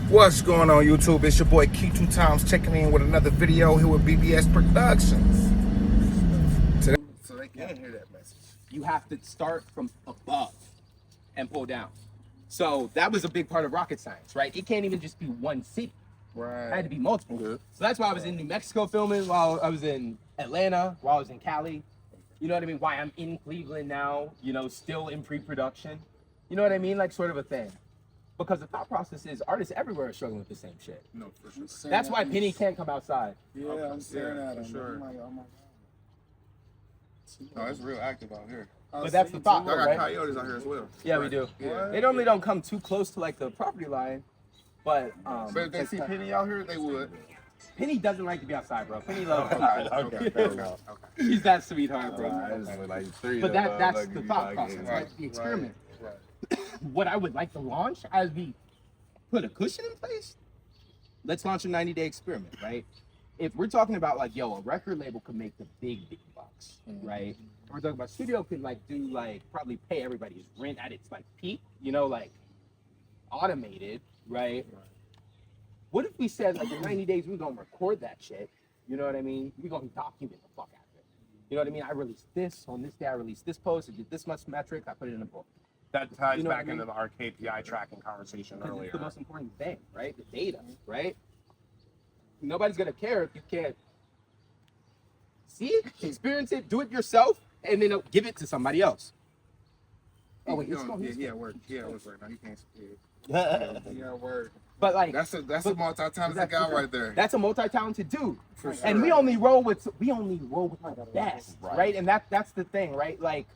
What's going on YouTube? It's your boy Key 2 Times checking in with another video here with BBS Productions. So they can hear that message. You have to start from above and pull down. So that was a big part of rocket science, right? It can't even just be one city. Right. It had to be multiple. Good. So that's why I was in New Mexico filming, while I was in Atlanta, while I was in Cali. You know what I mean? Why I'm in Cleveland now, you know, still in pre-production. You know what I mean? Like sort of a thing. Because the thought process is artists everywhere are struggling with the same shit. No, for sure. That's why Penny can't come outside. Yeah, I'm staring at him. Sure. I'm like, oh my No, it's real active out here. God. But that's the thought, Y'all got right? coyotes out here as well. Yeah, we do. Yeah. They normally don't come too close to like the property line, but But if they see Penny out here, they would. Penny doesn't like to be outside, bro. Penny loves people. Okay. He's that sweetheart, bro. But But that's the thought process, right? The experiment. Right. What I would like to launch as we put a cushion in place, let's launch a 90-day experiment, right? If we're talking about like, yo, a record label could make the big bucks, right? We're talking about studio could like do like probably pay everybody's rent at its like peak, you know, like automated, right? What if we said like in 90 days we're gonna record that shit? You know what I mean? We're gonna document the fuck out of it. You know what I mean? I released this on this day. I released this post. I did this much metric. I put it in a book. That ties You know what back I mean? into our KPI tracking conversation Because earlier. it's the most important thing, right? The data, right? Nobody's gonna care if you can't see it, experience it, do it yourself, and then give it to somebody else. Oh wait, it's going. Yeah, work. Yeah, work right now. You can't speak. Yeah, word. But like, That's a multi-talented guy right there. that's a multi-talented dude. For sure. And we only roll with the best, right? And that's the thing, right? Like,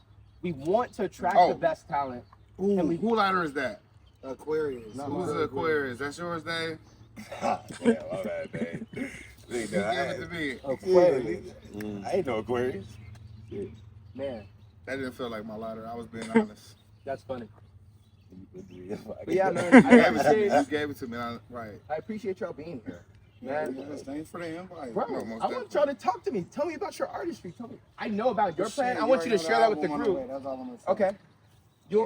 we want to attract the best talent. Ooh, And we- who lighter is that? Aquarius. Who's the Aquarius? That's yours, Dave? Yeah, all that, Dave. He gave it to me. Aquarius, I ain't no Aquarius. man, That didn't feel like my lighter. I was being honest. that's funny. But But yeah, man, You gave it to me. Right. I appreciate y'all being here, Man, man. thanks for the invite. Bro, No, most I want y'all to talk to me. Tell me about your artistry. Tell me. I know about your plan. I want you to share that with the group. That's all I'm gonna say. Okay.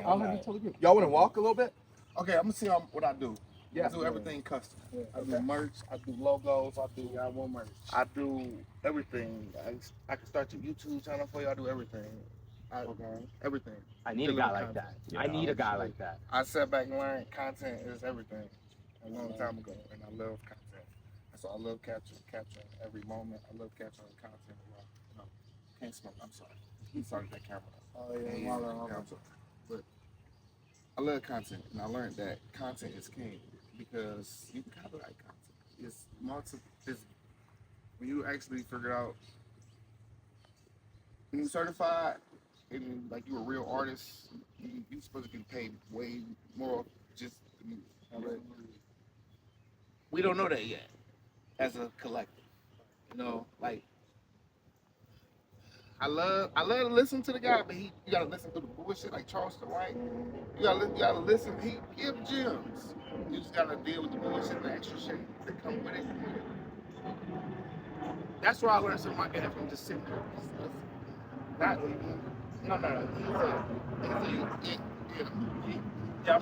I'll have you tell the group. Y'all want to walk a little bit? Okay, I'm gonna see what I do. Yeah. I do everything custom. Yeah, I do merch, I do logos, I do one merch. I do everything. I can start your YouTube channel for you. I do everything. Everything. I need a guy like that. I need a guy like that. I sat back and learned content is everything a long time ago, and I love content. So I love capturing every moment. I love capturing content. No, can't smoke. I'm sorry. I'm sorry that camera. Oh yeah, my bad. But I love content, and I learned that content is king because you can copyright content. It's when you actually figure out when you're certified and like you're a real artist, you're supposed to get paid way more just the music. We don't know that yet as a collective. You know, like I love to listen to the guy, but you gotta listen to the bullshit like Charleston White. You gotta listen. He give gems. You just gotta deal with the bullshit, the extra shit that come with it. That's where I learned something like that from just sitting there. No.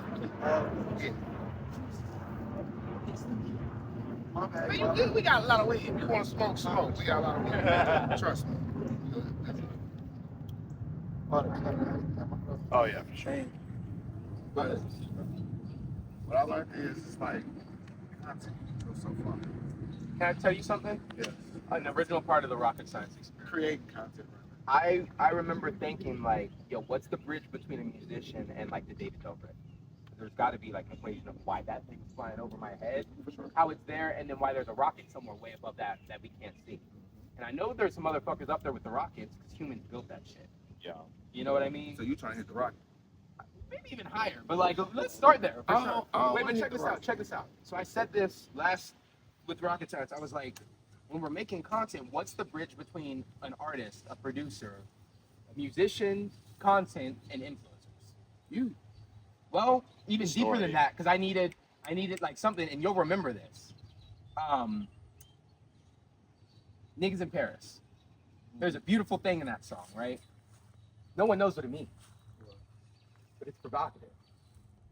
We got a lot of weed. If you want to smoke, smoke. We got a lot of weed. Trust me. Oh yeah, for sure. But what I learned is it's like content goes so far. Can I tell you something? Yes. An original part of the rocket science experience. Create content. I remember thinking like, yo, what's the bridge between a musician and like the David Dobrik? There's got to be like an equation of why that thing's flying over my head, how it's there, and then why there's a rocket somewhere way above that we can't see. And I know there's some motherfuckers up there with the rockets because humans built that shit. Yeah. You know what I mean? So you trying to hit the rocket? Maybe even higher, but like let's start there. For sure. Wait, but hit check the this rocket. out. Check this out. So I said this last with rocket science. I was like, when we're making content, what's the bridge between an artist, a producer, a musician, content, and influencers? You. Well, even deeper than that, because I needed like something, and you'll remember this. Niggas in Paris. There's a beautiful thing in that song, right? No one knows what it means, but it's provocative.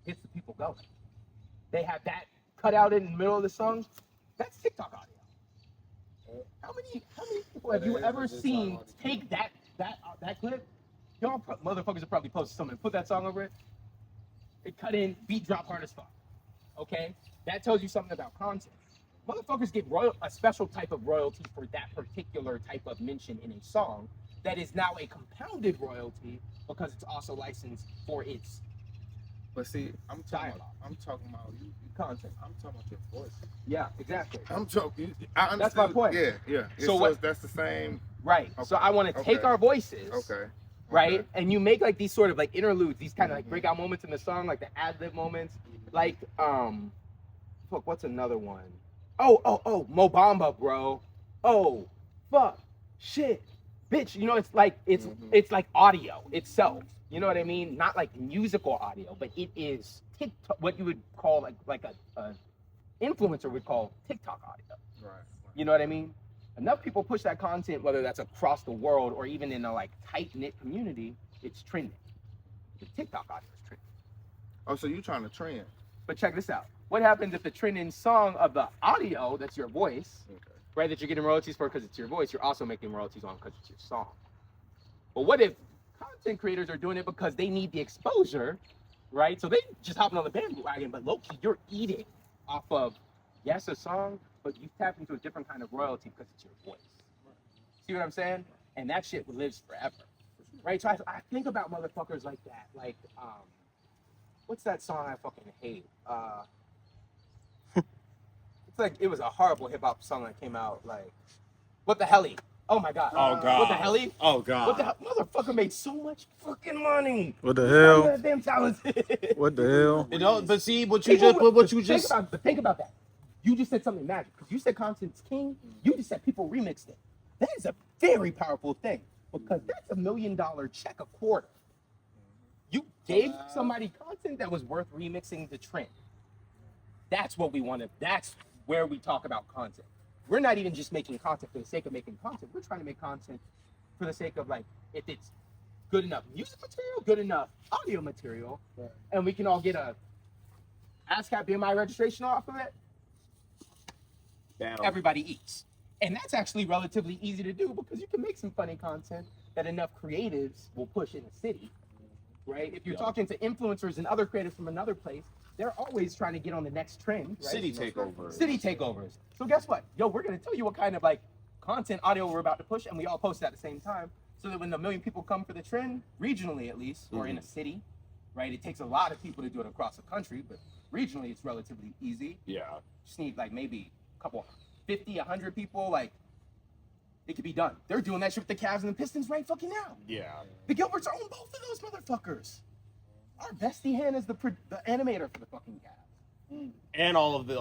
Gets the people going. They have that cut out in the middle of the song, that's TikTok audio. How many people have you ever seen take that clip? Y'all motherfuckers have probably posted something, put that song over it. It cut in, beat drop hard as fuck. Okay, that tells you something about content. Motherfuckers get a special type of royalty for that particular type of mention in a song that is now a compounded royalty because it's also licensed for its But see, I'm talking dialogue. about you Content. I'm talking about your voice. Yeah, exactly. I'm talking. I understood. That's my point. Yeah. So what- That's the same. Right. So I want to take Okay. our voices. Okay. Right? Okay. And you make like these sort of like interludes, these kind of like breakout moments in the song, like the ad-lib moments. Like, fuck, what's another one? Oh, Mo Bamba, bro. Oh, fuck, shit, bitch. You know, it's like it's like audio itself. You know what I mean? Not like musical audio, but it is TikTok, what you would call like a influencer would call TikTok audio. Right. You know what I mean? Enough people push that content, whether that's across the world or even in a like tight-knit community, it's trending. The TikTok audio is trending. Oh, so you trying to trend? But check this out. What happens if the trending song of the audio, that's your voice, Okay. right, that you're getting royalties for because it's your voice, you're also making royalties on because it's your song. But what if content creators are doing it because they need the exposure, right? So they just hopping on the bandwagon, but low-key, you're eating off of, yes, a song, but you tap into a different kind of royalty because it's your voice. See what I'm saying? And that shit lives forever, right? So I think about motherfuckers like that. Like, what's that song I fucking hate? It's like, it was a horrible hip-hop song that came out, like, What the Helly? Oh my God. Oh God. What the Helly? Oh What the God. hell? Motherfucker made so much fucking money. What the I'm hell? that damn talented. What the hell? You know, but see, what you just Think about that. You just said something magic because you said content's king. You just said people remixed it. That is a very powerful thing because that's $1 million check a quarter. You gave somebody content that was worth remixing the trend. That's what we want to. That's where we talk about content. We're not even just making content for the sake of making content. We're trying to make content for the sake of like if it's good enough music material, good enough audio material, and we can all get a ASCAP BMI registration off of it. down. Everybody eats. And that's actually relatively easy to do because you can make some funny content that enough creatives will push in a city, right? If you're talking to influencers and other creatives from another place, they're always trying to get on the next trend, right? City takeover. City takeovers. So guess what? Yo, we're gonna tell you what kind of like content audio we're about to push, and we all post it at the same time, so that when the 1 million people come for the trend, regionally at least, or in a city, right? It takes a lot of people to do it across the country, but regionally it's relatively easy. Yeah. Just need like maybe a couple 50, 100 people, like it could be done. They're doing that shit with the Cavs and the Pistons right fucking now. Yeah. The Gilberts own both of those motherfuckers. Our bestie hand is the animator for the fucking Cavs. And all of the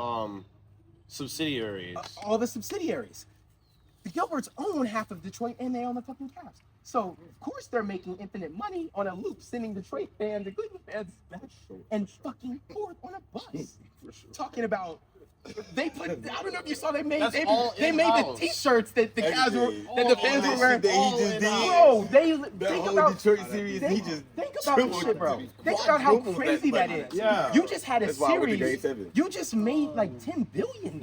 subsidiaries. All the subsidiaries. The Gilberts own half of Detroit and they own the fucking Cavs. So, of course, they're making infinite money on a loop, sending Detroit fans and Cleveland fans back and fucking forth on a bus. Talking about, they put, I don't know if you saw, they made That's they all made the in-house. t-shirts that the Cavs were, that the fans were wearing. that he just did. Bro, think whole about Detroit series, think, he just think about this shit, bro. Think about how crazy that is. Yeah. You just had a That's why I went to Game series. 7. You just made like $10 billion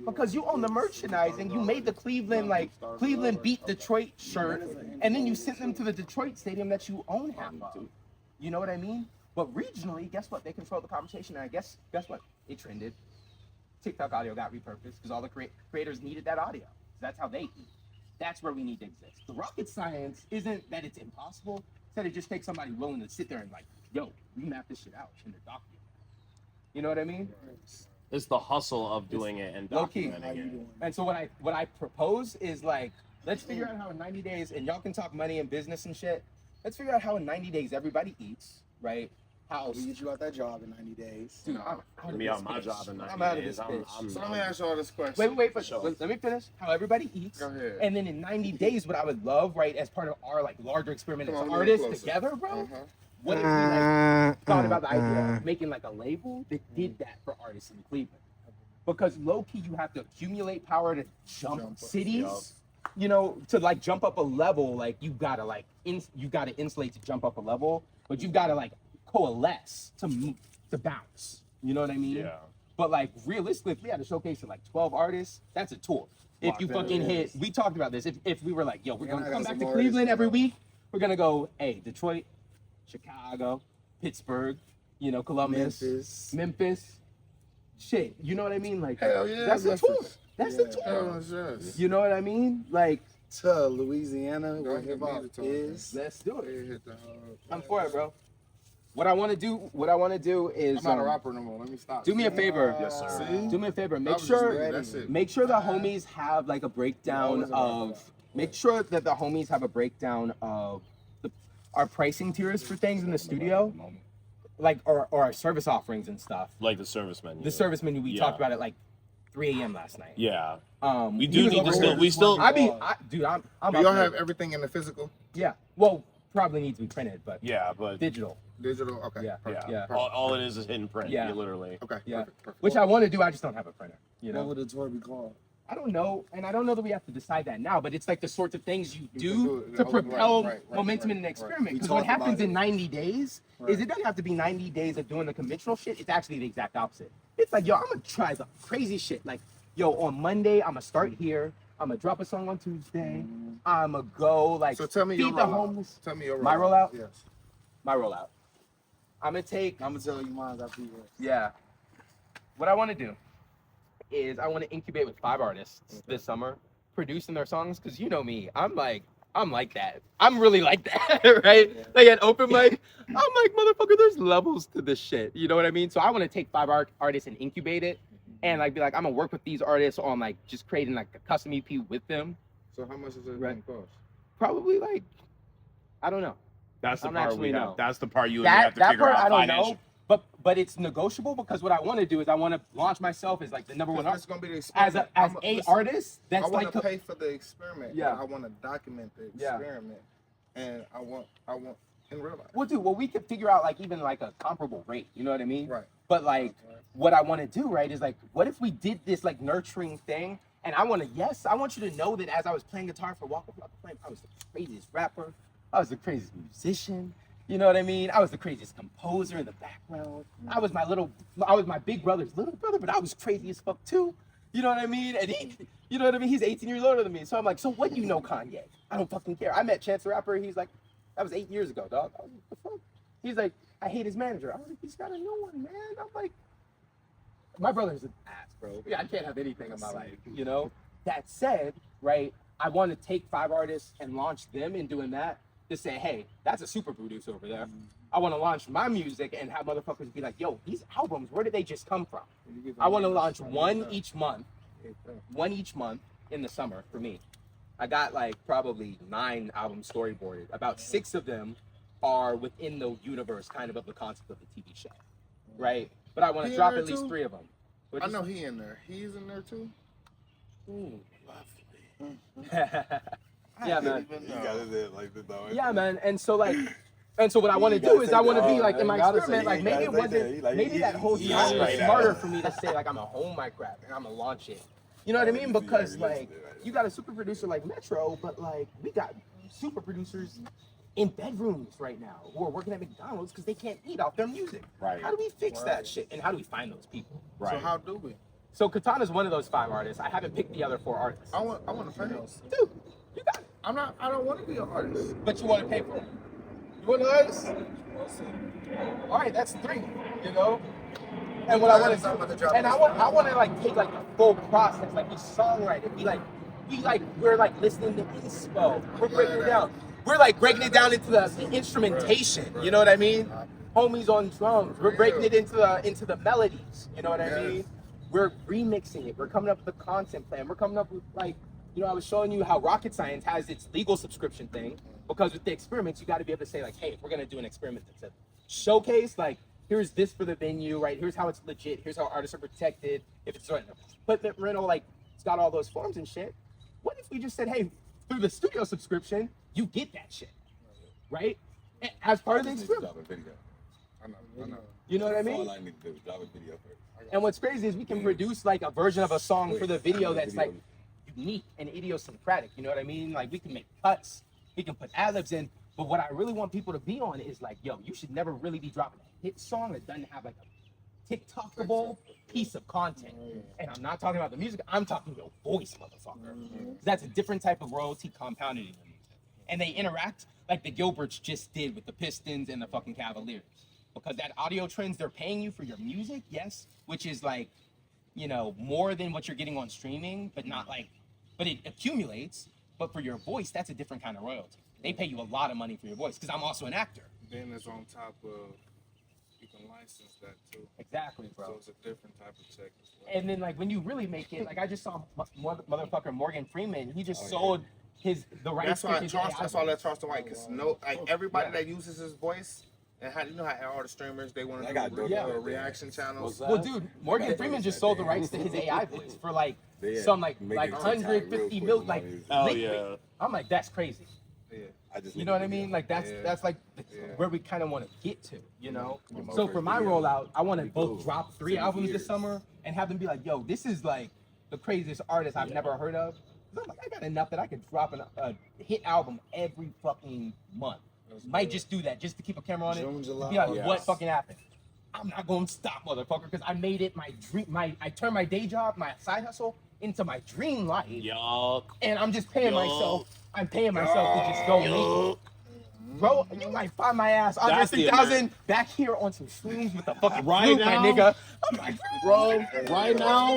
because you own the merchandising. You made the Cleveland beat Detroit shirt, and then you sent them to the Detroit stadium that you own half of. You know what I mean? But regionally, guess what? They control the conversation, and guess what? It trended. TikTok audio got repurposed because all the creators needed that audio. That's how they eat. That's where we need to exist. The rocket science isn't that it's impossible. Instead, it just takes somebody willing to sit there and like, yo, we map this shit out in the document. You know what I mean? It's the hustle of doing it and Low key. documenting it. And so what I propose is like, let's figure out how in 90 days, and y'all can talk money and business and shit. Let's figure out how in 90 days everybody eats, right? How we get you out that job in 90 days. Dude, I'm out of Me this on my bitch. job in 90 I'm out of days. this bitch. So let me ask y'all this question. Wait, Sure. let me finish. How everybody eats. Go ahead. And then in 90 days, what I would love, right, as part of our like larger experiment Come as on, a little artists closer. together, bro. Uh-huh. What if we like thought about the idea of making like a label that did that for artists in Cleveland? Because low key, you have to accumulate power to jump cities. Yup. You know, to like jump up a level, like you gotta like you gotta insulate to jump up a level, but you gotta like coalesce to bounce. You know what I mean? Yeah. But like realistically, if we had a showcase of like 12 artists, that's a tour. If you fucking hit, we talked about this. If we were like, yo, we're Yeah, gonna I come got back some to more Cleveland artists, every you know. week, we're gonna go, hey, Detroit, Chicago, Pittsburgh, you know, Columbus, Memphis. Shit, you know what I mean? Like, Hell yeah, that's a yes, tour. it's- That's Yeah. a tour. Hell yes. You know what I mean? Like, To Louisiana, Go where ahead, hip be hop the tour, is. let's do They it. hit the I'm for it, bro. What I want to do is I'm not a rapper no more. Let me stop. do me a favor. Yes, sir. See? Do me a favor. I Make was just sure thinking, that's it. make sure the homies have like a breakdown of make sure that the homies have a breakdown of our pricing tiers for things in the studio, like or our service offerings and stuff. Like the service menu. The service menu we Yeah. talked about at like 3 a.m. last night. Yeah. he We do was need over to here. still. We still. Dude, I'm Do up y'all there. have everything in the physical, Yeah. Well, probably needs to be printed, but Yeah, but digital. digital? Okay. Yeah, perfect, yeah. yeah. All it is hidden print. Yeah. Yeah. Literally. Okay. Yeah. Perfect. Which I want to do. I just don't have a printer. You What know. would the tour be called? I don't know, and I don't know that we have to decide that now, but it's like the sorts of things you You do can do it. to Right, propel right, momentum in an right. experiment. We Because what talked about happens it. in 90 days Right. is it doesn't have to be 90 days of doing the conventional shit. It's actually the exact opposite. It's like, yo, I'm gonna try some crazy shit. Like, yo, on Monday, I'm gonna start here. I'm gonna drop a song on Tuesday. I'm gonna go like So tell me your feed the rollout. homeless. Tell me your rollout. My rollout? Yes. My rollout. I'm gonna take. I'm gonna tell you mine after you. Yeah. What I want to do is I want to incubate with 5 artists this summer, producing their songs. Cause you know me, I'm like that. I'm really like that, right? Yeah. Like at open mic, I'm like, motherfucker, there's levels to this shit. You know what I mean? So I want to take 5 artists and incubate it, and like be like, I'm gonna work with these artists on like just creating like a custom EP with them. So how much is it Right. going to cost? Probably like, I don't know. That's the I'm part actually we know. have. That's the part you and me have to That figure part out I don't financially. know. But it's negotiable because what I want to do is I want to launch myself as like the number one That's artist. going to be the As experiment. as I'm a listen, artist, I that's want like to pay for the experiment. Yeah. I want to document the Yeah. experiment, and I want in real life. well, dude. Well, we could figure out like even like a comparable rate. You know what I mean? Right. But like, what I want to do, right, is like, what if we did this like nurturing thing? And I want you to know that as I was playing guitar for Walk of Flame, I was the craziest rapper. I was the craziest musician. You know what I mean? I was the craziest composer in the background. I was my big brother's little brother, but I was crazy as fuck too. You know what I mean? And you know what I mean? He's 18 years older than me. So I'm like, so what do you know Kanye? I don't fucking care. I met Chance the Rapper. He's like, that was 8 years ago, dog. I was like, what the fuck? He's like, I hate his manager. I was like, he's got a new one, man. I'm like, my brother's an ass, bro. Yeah, I can't have anything in my life, you know? That said, right, I want to take 5 artists and launch them in doing that to say, hey, that's a super producer over there. I want to launch my music and have motherfuckers be like, yo, these albums, where did they just come from? I want to launch one each month in the summer for me. I got like probably 9 albums storyboarded. About 6 of them are within the universe kind of the concept of the TV show, right? But I want He to in drop there at least too? 3 of them. I know he in there. He's in there too. Yeah, man. You got it there like this, though. Yeah, man. And so what I want to do is I want to be like in my experiment, like maybe it wasn't, maybe that whole time was smarter for me to say like I'm a home mic rapper and I'm gonna launch it. You know what I mean? Because like you got a super producer like Metro, but like we got super producers in bedrooms right now who are working at McDonald's because they can't eat off their music. Right. How do we fix that shit? And how do we find those people? Right. So how do we? So Katana's one of those 5 artists. I haven't picked the other 4 artists. I want to pay. Dude, you got it. I don't want to be an artist. But you want to pay for it. You want an artist? All right, that's 3. You know. And what I want to, and I want to like take like the full process. Like we songwrite it. We're like listening to inspo. We're breaking it down. We're like breaking it down into the instrumentation. You know what I mean? Homies on drums. We're breaking it into the melodies. You know what I mean? We're remixing it. We're coming up with a content plan. We're coming up with like, you know, I was showing you how rocket science has its legal subscription thing, because with the experiments, you got to be able to say like, hey, if we're going to do an experiment that's a showcase, like, here's this for the venue, right? Here's how it's legit. Here's how artists are protected. If it's an equipment rental, like, it's got all those forms and shit. What if we just said, hey, through the studio subscription, you get that shit, right? As part of the experiment. Drop a video. I know. You know what I That's mean? all I need to do is drop a video first. And what's crazy is we can produce like a version of a song for the video that's like unique and idiosyncratic. You know what I mean? Like we can make cuts, we can put ad-libs in. But what I really want people to be on is like, yo, you should never really be dropping a hit song that doesn't have like a TikTokable piece of content. And I'm not talking about the music, I'm talking your voice, motherfucker. That's a different type of royalty compounded in the music. And they interact like the Gilberts just did with the Pistons and the fucking Cavaliers. Because that audio trends, they're paying you for your music, yes, which is like, you know, more than what you're getting on streaming, but not like, but it accumulates. But for your voice, that's a different kind of royalty. They pay you a lot of money for your voice because I'm also an actor. Then it's on top of, you can license that too. Exactly, So bro. it's a different type of check as well. And then like when you really make it, like I just saw motherfucker Morgan Freeman. He just sold the rights. That's why I let Charleston White, because everybody that uses his voice, and how you know how all the streamers they want to do reaction channels. Well, dude, Morgan Freeman just sold the rights to his AI voice for like some like 150 million. Like, yeah. I'm like, that's crazy. You know what I mean? Like that's like where we kind of want to get to, you know. So for my rollout, I want to both drop 3 albums this summer and have them be like, yo, this is like the craziest artist I've never heard of. I'm like, I got enough that I could drop a hit album every fucking month. Might just do that just to keep a camera on it. June, July, Be like, what fucking happened? I'm not gonna stop, motherfucker, because I made it my dream. I turned my day job, my side hustle, into my dream life. Yuck. And I'm just paying myself. I'm paying myself to just go make it. Bro, you might find my ass Andre That's the 3000 back here on some shrooms with the fucking Right flute, now? my nigga. I'm like, Bro, right now,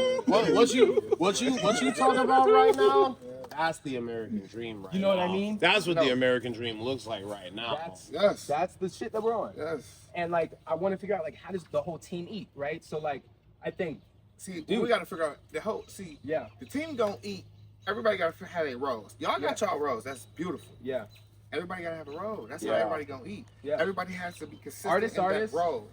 what you talking about right now? That's the American dream right now. You know what I mean? That's what the American dream looks like right now. That's the shit that we're on. Yes. And like, I want to figure out like how does the whole team eat, right? So like, I think, See, we got to figure out the whole. See, yeah, the team gonna eat. Everybody got to have their roles. Y'all got y'all roles. That's beautiful. yeah, Everybody got to have a role. That's how Yeah. everybody gonna eat. yeah. Everybody has to be consistent Artist, in that role.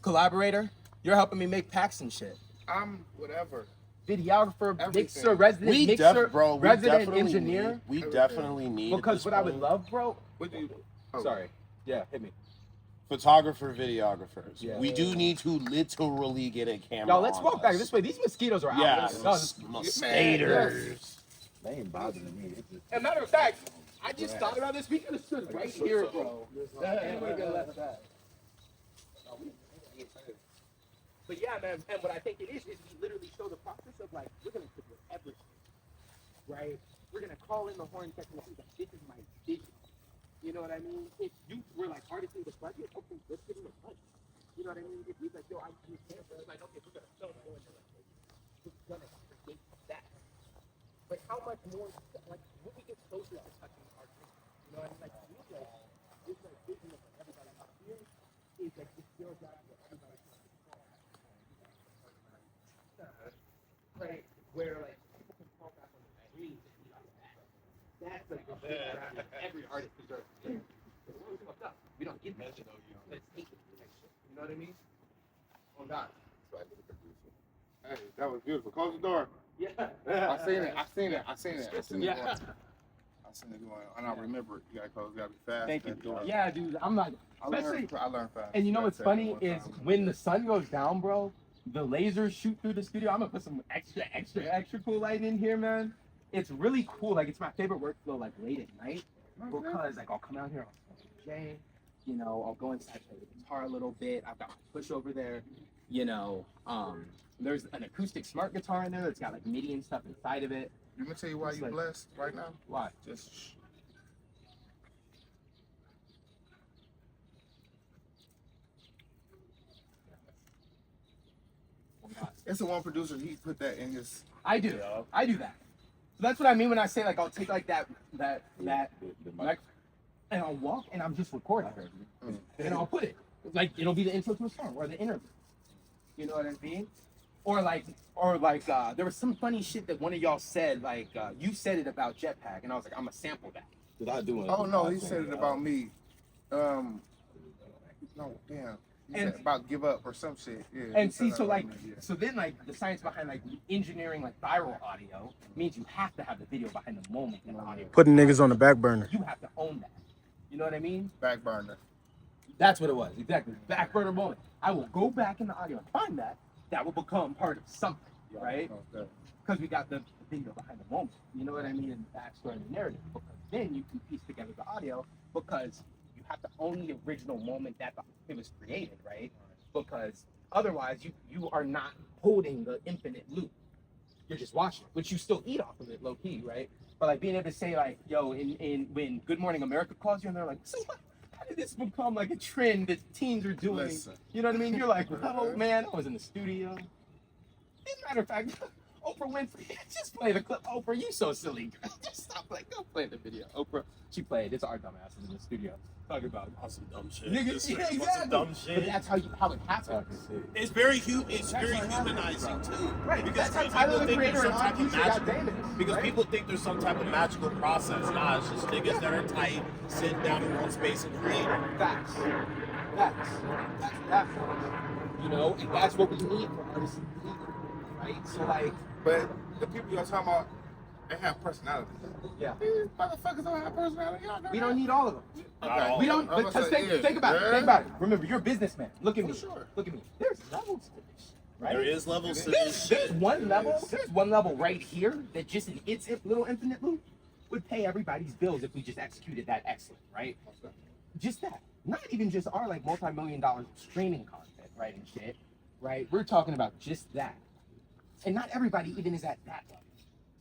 Collaborator, you're helping me make packs and shit. I'm whatever. Videographer, Everything. mixer, resident We mixer, we resident definitely engineer. need- we definitely need Because what I would love, bro. What do you? Oh. Sorry. Yeah, hit me. photographer, videographers. Yeah. We do need to literally get a camera. Y'all, let's on walk back us. this way. These mosquitoes are out. Yeah, Y'all, mosquitoes. They ain't bothering me. as a matter of fact, I just thought about this. We could have stood right here, bro. Anybody could have left that. But yeah, man, and what I think it is we literally show the process of like, we're gonna put everything, right? We're gonna call in the horn technicians like, this is my vision. You know what I mean? If you were like artists in the budget, okay, let's give them a budget. You know what I mean? If he's like, yo, I need camera, it's like, okay, we're gonna film it, we're gonna create that. But how much more, like, when we get closer to touching our dream, you know what I mean? Like, this like vision of everybody up here is like this girl got out of everybody. Right, where like people can fall back on their dreams and be like that. That's like the thing that every artist deserves. We're fucked up. We don't get that shit. Let's take it. You know what I mean? Oh God. Hey, that was beautiful. Close the door. Yeah. I seen it. Yeah. I seen it going, and I remember it. You gotta close. You gotta be fast. Thank you. That door. Yeah, dude. I'm like, I learned fast. and you know Gotta what's take it funny one is time. when the sun goes down, bro, the lasers shoot through the studio. I'm gonna put some extra cool light in here, man. It's really cool. Like, it's my favorite workflow, like late at night, because like I'll come out here, I'll smoke a J, you know, I'll go inside, play the guitar a little bit. I've got my push over there, you know. There's an acoustic smart guitar in there that's got like MIDI and stuff inside of it. Let me tell you why It's you like- blessed right now. Why? Just shh. It's the one producer. He put that in his. I do. I do that. So that's what I mean when I say like I'll take like that mic and I'll walk and I'm just recording and I'll put it like it'll be the intro to a song or the interview. You know what I mean? Or like there was some funny shit that one of y'all said like you said it about Jetpack and I was like I'm gonna sample that. Did I do it? Oh no, he said it about me. No, damn. He And- said about give up or some shit. Yeah. he And said see, that so about like, me, yeah. so then like the science behind like engineering like viral audio means you have to have the video behind the moment in the audio. Putting niggas on the back burner. You have to own that. You know what I mean? Back burner. That's what it was, exactly. Back burner moment. I will go back in the audio and find that. That will become part of something, right? Okay. Because we got the video behind the moment. You know what I mean? And the backstory and the narrative. Because then you can piece together the audio because you have to own the original moment that it was created, right? Because Otherwise, you are not holding the infinite loop. You're just watching, which you still eat off of it, low key, right? But like being able to say like, yo, in when Good Morning America calls you and they're like, so what? How did this become like a trend that teens are doing? Listen. You know what I mean? You're like, well, man, I was in the studio. As a matter of fact, Oprah Winfrey, just play the clip. Oprah, you so silly. Just stop, like, go play the video. Oprah, she played. It's our dumbasses in the studio talking about some dumb shit. niggas. Yeah, Some exactly. dumb But shit. that's how it happens. It's very humanizing too. Right. Because That's how people Tyler the think Creator there's and some type of Future got magical. famous. Because right? people think there's some type of magical process. Nah, it's just niggas that are tight, sitting down in one space and creating. Facts. That's that. You know, and that's what we need for artists and people, right? So like, But the people you're talking about, they have personalities. yeah, These motherfuckers don't have personality. Y'all got we that? don't need all of them. Okay. We don't. I'm Because gonna say, think about it. yeah. Think about it. Remember, you're a businessman. Look at me. sure. Look at me. There's levels to this, right? There is levels to There's, this there's shit. one level. There's one level right here that just in its little infinite loop would pay everybody's bills if we just executed that excellent, right? Just that. Not even just our like multi-million-dollar streaming content, right, and shit, right? We're talking about just that. And not everybody even is at that level.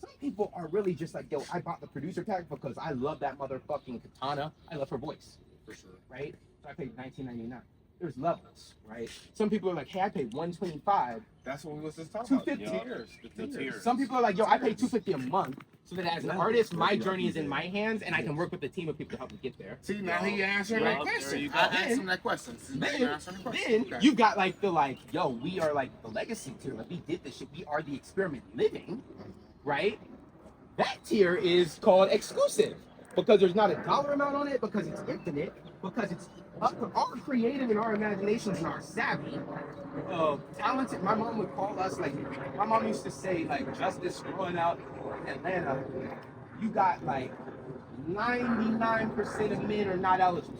Some people are really just like, yo, I bought the producer tag because I love that motherfucking katana. I love her voice. For sure. Right? So I paid $19.99. There's levels, right? Some people are like, hey, I paid $125, That's what we was just talking about. $250. The tiers. Some people are like, yo, I paid $250 a month so that as an artist, my journey is in my hands and I can work with a team of people to help me get there. See, now he answered Well, that there question. you go. I asked him that question. See, now you Then, answering the question. then Okay. you've got like the like, yo, we are like the legacy tier. Like we did this shit. We are the experiment living, right? That tier is called exclusive because there's not a dollar amount on it, because it's infinite, because it's up to our creative and our imaginations and our savvy. Talented. My mom would call us like, my mom used to say like, Justice growing out in Atlanta, you got like 99% of men are not eligible.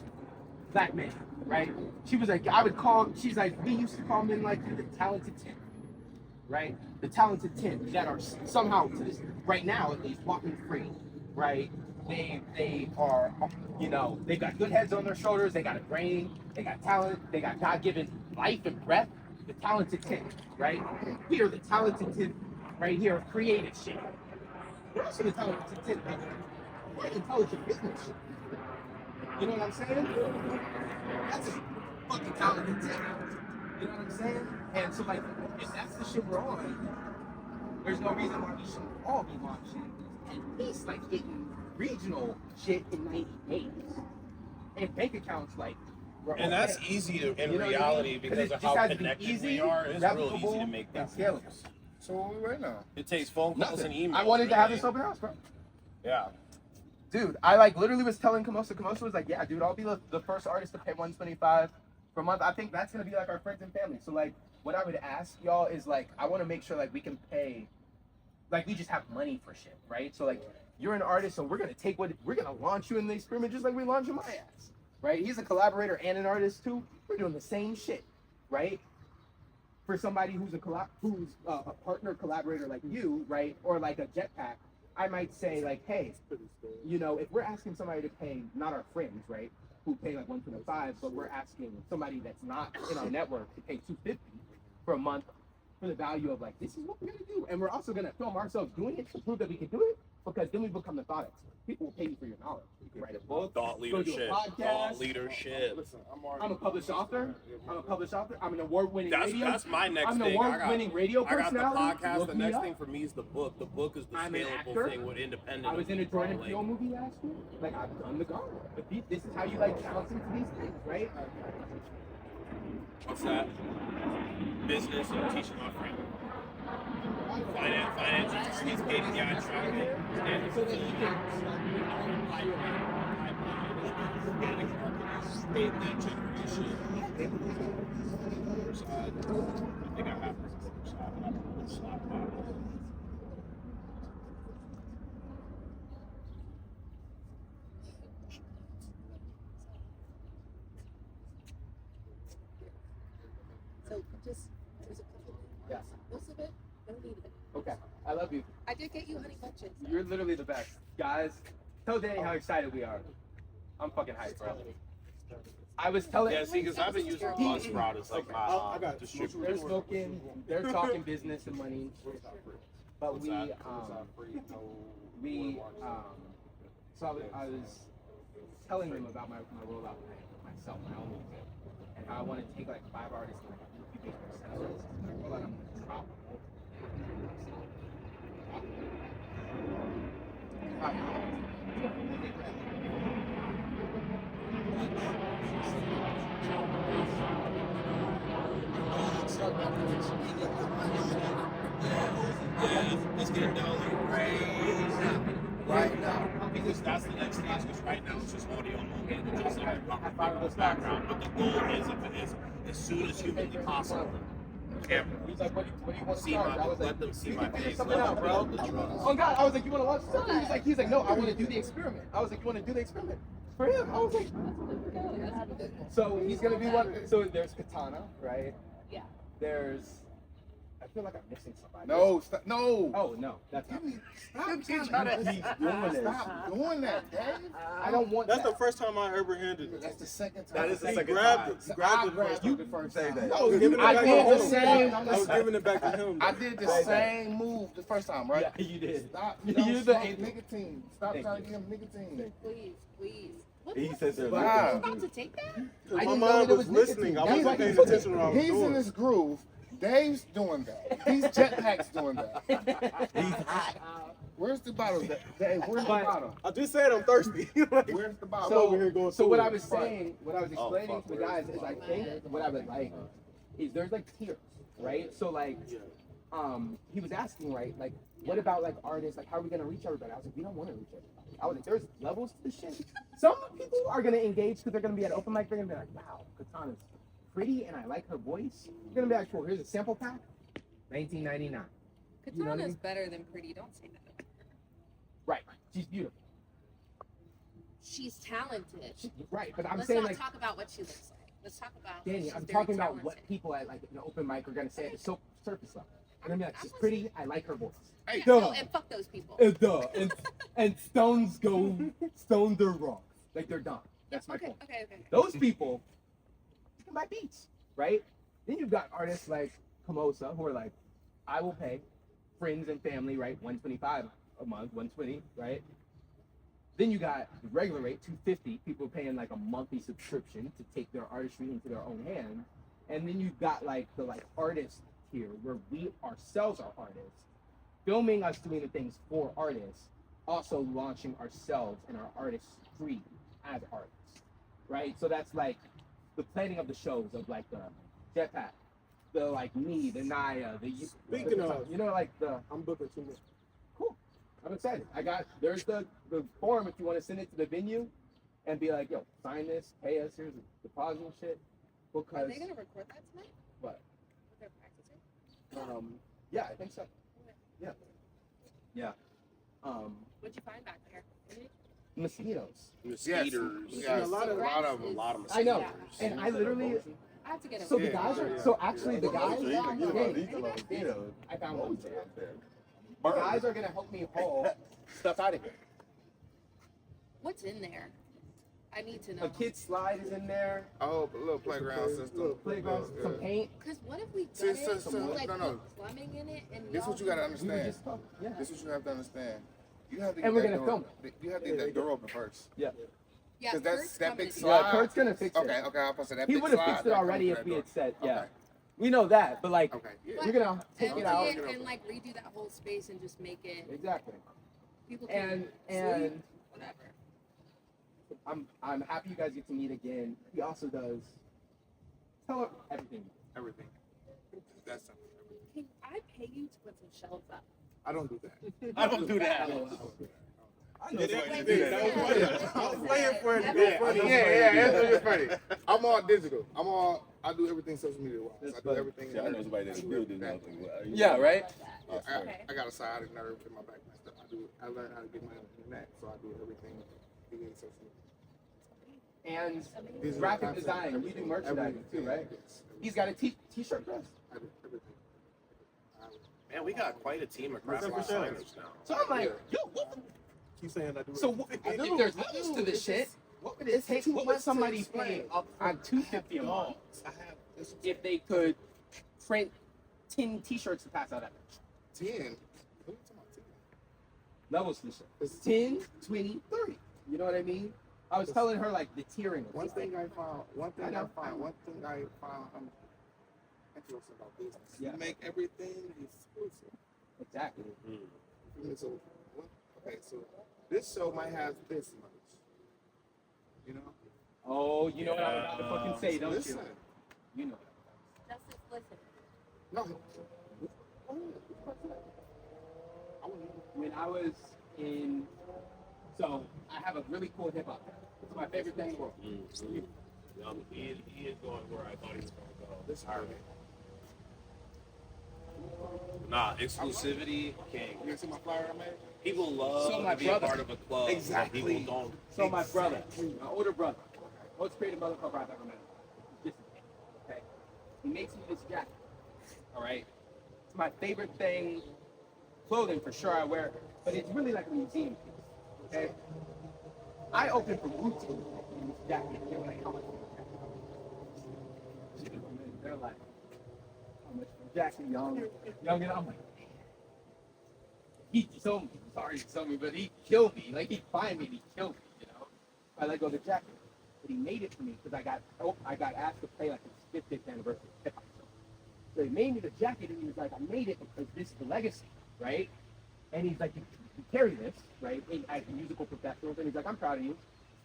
Black men, right? She was like, I would call, she's like, we used to call men like the talented 10, right? The talented 10 that are somehow, to this, right now at least, walking free, right? They are, you know, they got good heads on their shoulders, they got a brain, they got talent, they got God-given life and breath. The talented 10, right? We are the talented 10 right here of creative shit. We're also the talented 10 of we're intelligent business shit. You know what I'm saying? That's a fucking talented 10. You know what I'm saying? And so like, if that's the shit we're on, there's no reason why we shouldn't all be launching at least like getting regional shit in 90 days. And bank accounts like, And that's easy to, in You know what I reality mean? 'Cause because it of just how has to be connected easy, we are. It's real easy replicable, to make that. and scalable. So what we waiting on? It takes phone calls Nothing. and emails. I wanted to have really. this open house, bro. Yeah. Dude, I like literally was telling Kamosa was like, yeah, dude, I'll be the first artist to pay $125 per month. I think that's gonna be like our friends and family. So like, what I would ask y'all is like, I want to make sure like we can pay, like we just have money for shit, right? So like, you're an artist, so we're gonna launch you in the experiment just like we launching my ass, right? He's a collaborator and an artist too. We're doing the same shit, right? For somebody who's a partner collaborator like you, right, or like a jetpack, I might say like, hey, you know, if we're asking somebody to pay, not our friends, right, who pay like $125, but we're asking somebody that's not in our network to pay $250 for a month for the value of like, this is what we're gonna do, and we're also gonna film ourselves doing it to prove that we can do it, because then we become the thought expert. People will pay you for your knowledge. You can write a book, Thought go do a leadership. podcast. Thought leadership. Listen, I'm a published author. I'm an award-winning That's radio. that's my next I'm an thing. award-winning radio I got the personality. podcast. Look The me next up. thing for me is the book. The book is the I'm an scalable actor. thing with independent. I was in a people, Jordan like- Peele movie last year. Like, I've done the gauntlet. But this is how you like bounce into these things, right? What's that? Business and teaching my friend. Finance, he's getting the eye traffic. So that you can. Paid lead generation. Side. I think I have this other side, but I'm gonna slap that. So just, there's a couple of Yes. most of it, don't need it. Okay. I love you. I did get you honey bunches. You're literally the best. Guys, tell Danny how excited we are. I'm fucking hyped, bro. I was telling. Yeah, see, because I've been using Buzzsprout as like my I got distributor. They're smoking. They're talking business and money. But What's we that? What's that free? No. so I was telling them about my rollout plan myself, my own music, and how I want to take like 5 artists and like incubate themselves. My rollout, I'm gonna drop. Let's get dollar right now. Because that's the next stage. Because right now it's just audio only, and just like a background. But the goal is, as soon as humanly possible, camera. He's like, what do you want to See start? my, I was like, let them see we my can figure face. something Let out, them bro. build the trust. Oh God, I was like, you want to watch something? He's like, no, I want to do the experiment. I was like, you want to do the experiment for him? I was like, so he's gonna be one. So there's Katana, right? Yeah. There's, I feel like I'm missing somebody. No, stop, no. Oh no, that's not. Stop He's doing this. Stop doing that, Dave. I don't want That's that. the first time I ever handed it. That's the second time. That is the He second grabbed time. it. He grabbed it grabbed first. the first Say time. that. No, I was giving it I back did to the him. same. I was giving it back to him. I did the same move the first time, right? Yeah, you did. Stop. You Don't did the smoke eighth- nicotine. Stop Thank trying you. to give him nicotine. Please, please. What He said that. Wow. you about to take that? I My didn't know mind that it was was listening. nicotine. I That's wasn't why paying he took it. attention to what I was He's in doing. this groove. Dave's doing that. These jetpacks doing that. Where's the bottle? Dave, where's the But- bottle? I just said I'm thirsty. Like, Where's the bottle? I'm over here going So through what it. I was saying, what I was explaining fuck, to the where guys is is I think what I would like is there's like tiers, right? So like, he was asking, right, like, what about like artists? Like, how are we gonna reach everybody? I was like, we don't want to reach everybody. I was like, there's levels to this shit. Some people are gonna engage because they're gonna be at open mic. They're gonna be like, wow, Katana's pretty and I like her voice. They're gonna be like, cool. Here's a sample pack, $19.99. You know what I Katana's mean? better than pretty. Don't say that. Right. She's beautiful. She's talented. Right, but I'm Let's saying not like. talk about what she looks like. Let's talk about. Danny, she's I'm very talking about what talented. people at like an open mic are gonna say at the surface level. They're gonna be like, she's pretty, I like her voice. Hey, Yeah, duh. no, and fuck those people. And stones are wrong. Like they're dumb. That's my okay, point. okay. Those people, you can buy beats, right? Then you've got artists like Kamosa who are like, I will pay friends and family, right? $125 a month, $120, right? Then you got the regular rate, $250. People paying like a monthly subscription to take their artistry into their own hands. And then you've got like the like artist tier where we ourselves are artists, filming us doing the things for artists, also launching ourselves and our artistry as artists, right? So that's like the planning of the shows of like the Jetpack, the like me, the Naya, Speaking of- you know, like the I'm booking too much. cool. I'm excited. There's the form if you want to send it to the venue and be like, yo, sign this, pay us, here's the deposit and shit. Are Because they gonna record that tonight? what? They're practicing. Yeah, I think so. Yeah. Yeah. What'd you find back there? Mosquitoes. Mosquitoes. Yes, a lot of them. A lot of I know. mosquitoes. And I literally I have to get a so the guys are so actually the guys Yeah. I found one. The guys are gonna help me haul stuff out of here. What's in there? I need to know. A kid slide is in there, Oh, a little playground system. playground, some paint. Cause what if we So- done so- it? so- we like no, no. put plumbing in it and This is what you y'all gotta do- We were understand. just talking. Yeah. This is what you have to understand. You have to And get we're that gonna door- film You have to get that door open first. Yeah. Yeah, Because that's Kurt's that coming big to do slide. Yeah, Kurt's gonna fix it. Okay, okay, I'll pass it. That He big would have slide, fixed it that comes already with if that we had door. said, yeah. Okay. We know that, but like Okay. Yeah. you're gonna take And it out. and like redo that whole space and just make it Exactly. people can And sleep, whatever. I'm happy you guys get to meet again. He also does tell her everything. Everything. That's something. Can I pay you to put some shelves up? I don't do that. I don't do that. I did Wait, it. wait, That was wait. funny. I was waiting for it to Yeah, be funny. It's funny. I'm all digital. I do everything social media wise. I do funny. everything. I know somebody that will do nothing. Yeah, right? I got a sciatic nerve in my back and stuff. I learned how to get my internet, so I do everything via social media. And Digital graphic content, design, you everything, do merchandising too, right? Yes, He's got a t-shirt press. I do everything. Man, we got quite a team of graphic 100%. designers now. So I'm like, yo, what? Keep saying I do it. So if there's levels to this shit, What would it take? What would somebody pay up on $250 a month if they could print 10 T-shirts to pass out at 10. What are you talking about? 10? levels for sure? It's 10, 20, 30. You know what I mean? I was telling her like the tiering. One thing I found interesting about business. Yeah. You make everything exclusive. Exactly. So, so this show might have this much. You know? Oh, you know what I'm about to fucking say, don't Listen. you? You know. Just listen. No. When I was in, so I have a really cool hip hop. It's my favorite thing in the world. He is going where I thought he was going to go. This hard. Nah, exclusivity, king. You see my flyer I made? People love So my to be brother- a part of a club. Exactly. But people don't. So my brother, my older brother, most creative motherfucker I've ever met. Just okay. He makes me this jacket. All right. It's my favorite thing. Clothing for sure I wear, it, but it's really like a museum piece. Okay. I opened for routine in this jacket. They were like, how much for the jacket? They're like, how much for the jacket, young? And I'm like, he told me, sorry to tell me, but he killed me. Like he find me and he killed me, you know. I let go of the jacket. But he made it for me because I got asked to play like his 50th anniversary hip hop show. So he made me the jacket and he was like, I made it because this is the legacy, right? And he's like, you carry this, right? As musical professionals, and he's like, I'm proud of you.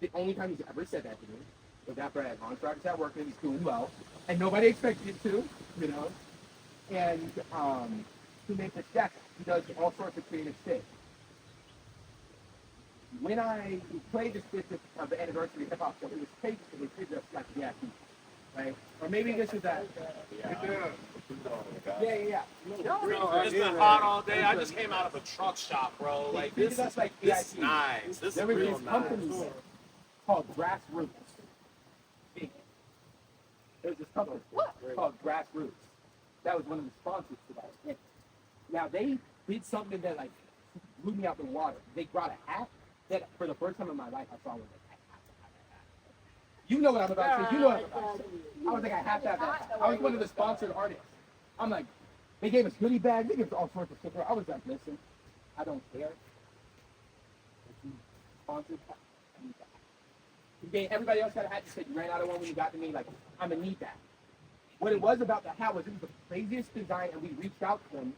The only time he's ever said that to me was after I had contracts at work and he's doing well. And nobody expected him to, you know. And he made this jacket. He does all sorts of creative shit. When I played this 50th of the anniversary hip hop show, it was crazy because they did just like VIP, right? Or maybe this is that. Yeah. It's been hot all day. I just came out of a truck shop, bro. Like this is like this VIP. nice. This is There was real this nice. company there called Grassroots. Big. There was this company called Grassroots. That was one of the sponsors to that. Yeah. Now they did something that like blew me out the water. They brought a hat that for the first time in my life I saw was like, I have to have that hat. You know what I'm about to say. You know what I'm about to say. I was like, I have to have that hat. I was one of the sponsored artists. I'm like, they gave us goodie bags. They gave us all sorts of shit. I was like, listen, I don't care. If you sponsored, I need that. Everybody else got a hat. You said you ran out of one when you got to me. Like, I'm gonna need that. What it was about the hat was it was the craziest design, and we reached out to them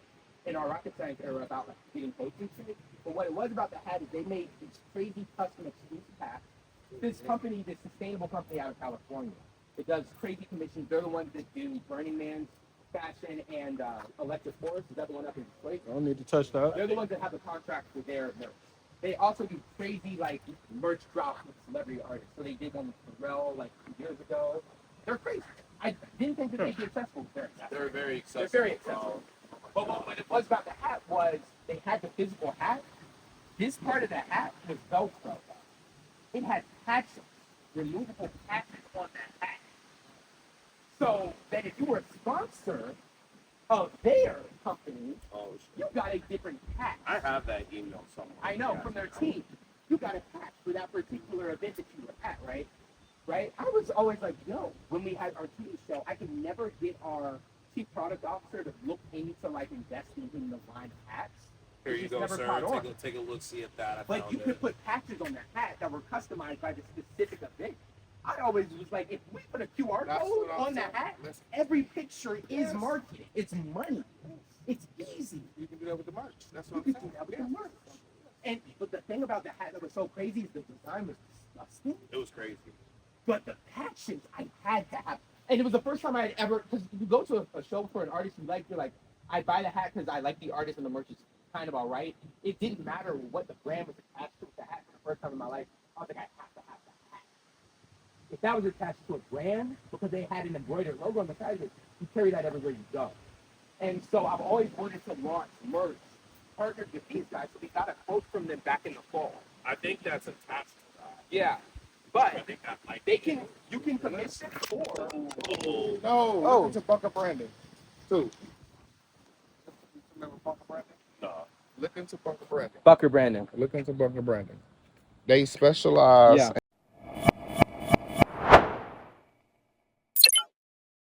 in our rocket science era about like getting posters to it. But what it was about the hat is they made these crazy custom exclusive hats. This company, this sustainable company out of California, it does crazy commissions. They're the ones that do Burning Man's fashion and Electric Forest. Is that the one up in Detroit? I don't need to touch that. They're the ones that have the contract with their merch. They also do crazy like merch drops with celebrity artists. So they did one with Pharrell like 2 years ago. They're crazy. I didn't think that they'd be accessible. They're very accessible. They're very accessible. But what it was about the hat was they had the physical hat. This part of the hat was Velcro. It had patches, removable patches on that hat. So that if you were a sponsor of their company, you got a different patch. I have that email somewhere. I know, from their team. You got a patch for that particular event that you were at, right? Right? I was always like, yo, when we had our TV show, I could never get our chief product officer to look into like investing in the line of hats. Here It you just go, never sir. caught on. Take a look, see at that. I But found you it. could put patches on the hat that were customized by the specific event. I always was like, if we put a QR That's code what I'm on the saying. hat, That's- every picture is marketed. It's money. It's easy. You can do that with the merch. That's You what could I'm do saying. that with the merch. And but the thing about the hat that was so crazy is the design was disgusting. It was crazy. But the patches I had to have, and it was the first time I had ever. Because you go to a show for an artist you like, you're like, I buy the hat because I like the artist and the merch is kind of all right. It didn't matter what the brand was attached to with the hat. For the first time in my life, I was like, I have to have that hat. If that was attached to a brand because they had an embroidered logo on the side of it, you carry that everywhere you go. And so I've always wanted to launch merch, partnered with these guys. So we got a quote from them back in the fall. I think that's attached to that. Yeah, I but think that might they can. You can commission for. Oh, No, Oh. look into Bunker Branding, too. Remember Bunker Branding? no. Look into Bunker Branding. Bucker Brandon. Look into Bunker Branding. They specialize